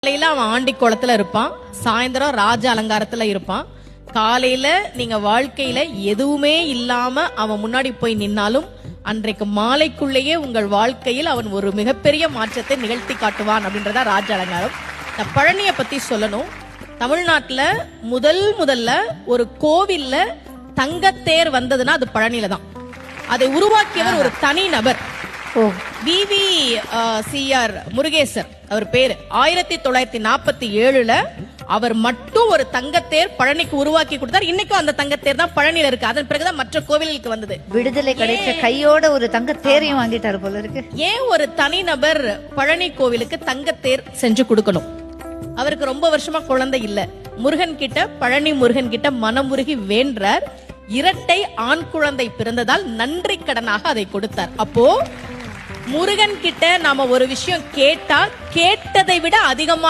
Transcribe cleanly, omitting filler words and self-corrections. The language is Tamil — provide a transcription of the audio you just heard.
காலையில அவன் ஆண்டி குளத்துல இருப்பான், சாயந்தரம் ராஜ அலங்காரத்துல இருப்பான். காலையில நீங்க வாழ்க்கையில எதுவுமே இல்லாம அவன் முன்னாடி போய் நின்னாலும் அன்றைக்கு மாலைக்குள்ளேயே உங்கள் வாழ்க்கையில் அவன் ஒரு மிகப்பெரிய மாற்றத்தை நிகழ்த்தி காட்டுவான் அப்படின்றதா ராஜ அலங்காரம். இந்த பழனியை பத்தி சொல்லணும். தமிழ்நாட்டுல முதல்ல ஒரு கோவில்ல தங்கத்தேர் வந்ததுன்னா அது பழனியில தான். அதை உருவாக்கியவர் ஒரு தனி நபர். VVCR முருகேசர் அவர் பேரு. 1947 அவர் மட்டும் ஒரு தங்கத்தேர் பழனிக்கு உருவாக்கி கொடுத்தார். இன்னைக்கும் அந்த தங்கத்தேர் தான் பழனியில இருக்கு. அதன் பிறகுதான் மற்ற கோவிலுக்கு வந்தது. விடுதலை கிடைச்ச கையோட ஒரு தங்கத்தேரையும் வாங்கிட்டாரு போல இருக்கு. ஏன் ஒரு தனிநபர் பழனி கோவிலுக்கு தங்கத்தேர் செஞ்சு கொடுக்கணும்? அவருக்கு ரொம்ப வருஷமா குழந்தை இல்ல. முருகன் கிட்ட, பழனி முருகன் கிட்ட மனமுருகி வேண்டார். இரட்டை ஆண் குழந்தை பிறந்ததால் நன்றி கடனாக அதை கொடுத்தார். அப்போ முருகன் கிட்ட நாம ஒரு விஷயம் கேட்டா கேட்டதை விட அதிகமா